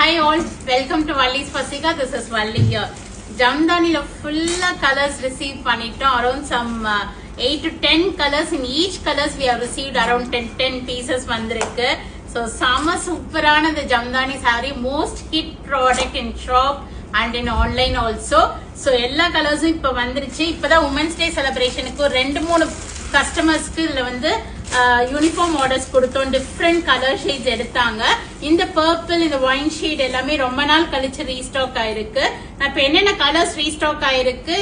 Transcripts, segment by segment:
Hi all, welcome to Valli's Pasika. This is Valli here. Jamdani full colors received panittom around some 8 to 10 colors. In each colors we have received around 10 pieces vandirukku. So sama superana the Jamdani saree, most hit product in shop and in online also. So ella colors இப்ப வந்துருச்சு. இப்பதான் Women's Day celebration க்கு ரெண்டு மூணு கஸ்டமர்ஸ்க்கு இதுல வந்து uniform orders கொடுத்தோம். டிஃப்ரெண்ட் கலர் ஷேட்ஸ் எடுத்தாங்க. இந்த பர்பிள் இந்த ஒயின் ஷேட் எல்லாமே ரொம்ப நாள் கழிச்சு ரீஸ்டாக் ஆயிருக்கு. இப்ப என்னென்ன கலர்ஸ் ரீஸ்டாக் ஆயிருக்கு,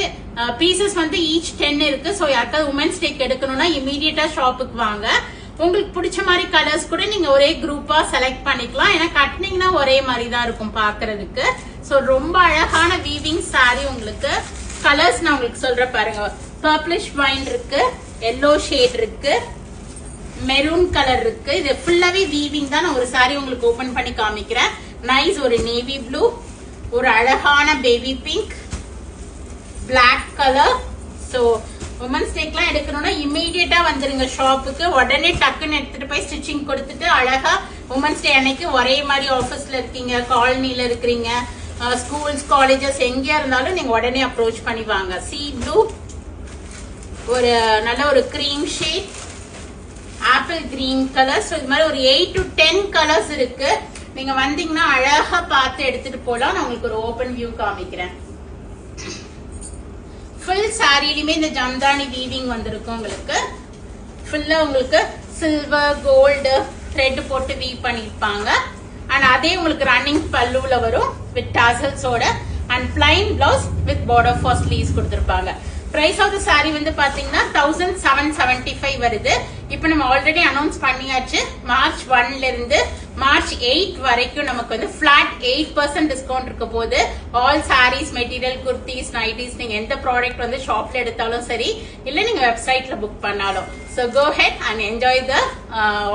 பீசஸ் வந்து ஈச் 10 இருக்கு. ஸோ யாருக்காவது உமன்ஸ் டேக்கு எடுக்கணும்னா இமீடியட்டா ஷாப்புக்கு வாங்க. உங்களுக்கு பிடிச்ச மாதிரி கலர்ஸ் கூட நீங்க ஒரே குரூப்பா செலக்ட் பண்ணிக்கலாம். ஏன்னா கட்டினீங்கன்னா ஒரே மாதிரி தான் இருக்கும் பாக்குறதுக்கு. ஸோ ரொம்ப அழகான வீவிங் சாரி. உங்களுக்கு கலர்ஸ் நான் உங்களுக்கு சொல்றேன் பாருங்க. பர்பிளிஷ் வைன் இருக்கு, எல்லோ ஷேட் இருக்கு, மெரூன் கலர் இருக்கு. இது ஃபுல்லாவே வீவிங் தான். நான் ஒரு சாரி உங்களுக்கு ஓபன் பண்ணி காமிக்கிறேன். நைஸ் ஒரு நேவி ப்ளூ, ஒரு அழகான baby pink, black colour. So women's டேக்லாம் எடுக்கணும்னா இமீடியட்டா வந்துருங்க ஷாப்புக்கு. உடனே டக்குன்னு எடுத்துட்டு போய் ஸ்டிச்சிங் கொடுத்துட்டு அழகா உமன்ஸ் டே அன்னைக்கு ஒரே மாதிரி ஆபீஸ்ல இருக்கீங்க, காலனில இருக்கிறீங்க, ஸ்கூல்ஸ் காலேஜஸ் எங்கேயா இருந்தாலும் நீங்க உடனே அப்ரோச் பண்ணி வாங்க. சீ ப்ளூ, ஒரு நல்ல ஒரு cream shade, apple green colour. So இது மாதிரி ஒரு 8 to 10 கலர்ஸ் இருக்கு. நீங்க வந்தீங்கன்னா அழகா பார்த்து எடுத்துட்டு போலாம். நான் உங்களுக்கு ஒரு ஓபன் வியூ காமிக்கிறேன். ஃபுல் சாரிலுமே இந்த ஜம்தானி வீவிங் வந்திருக்கும். உங்களுக்கு ஃபுல்லா உங்களுக்கு சில்வர் கோல்டு த்ரெட் போட்டு வீவ் பண்ணிருப்பாங்க. அண்ட் அதே உங்களுக்கு ரன்னிங் பல்லுல வரும் வித் டாசல்ஸோட. And plain blouse with border for sleeves கொடுத்திருப்பாங்க. பிரைஸ் ஆஃப் த சாரி வந்து பாத்தீங்கன்னா 1775 வருது. இப்ப நம்ம ஆல்ரெடி அனௌன்ஸ் பண்ணியாச்சு. மார்ச் 1ல இருந்து மார்ச் 8 வரைக்கும் நமக்கு வந்து பிளாட் 8% டிஸ்கவுண்ட் இருக்க போது. All saris, material, kurtis, nighties, நீங்க எந்த ப்ராடக்ட் வந்து ஷாப்ல எடுத்தாலும் சரி, இல்ல நீங்க வெப்சைட்ல புக் பண்ணாலும். So go ahead and enjoy the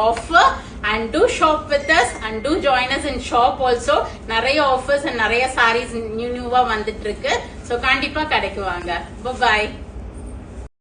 offer and do shop with us and do join us in shop also. நிறைய offers and நிறைய sarees நியூவா வந்துட்டு இருக்கு. So கண்டிப்பா கடைக்கு வாங்க. Bye bye.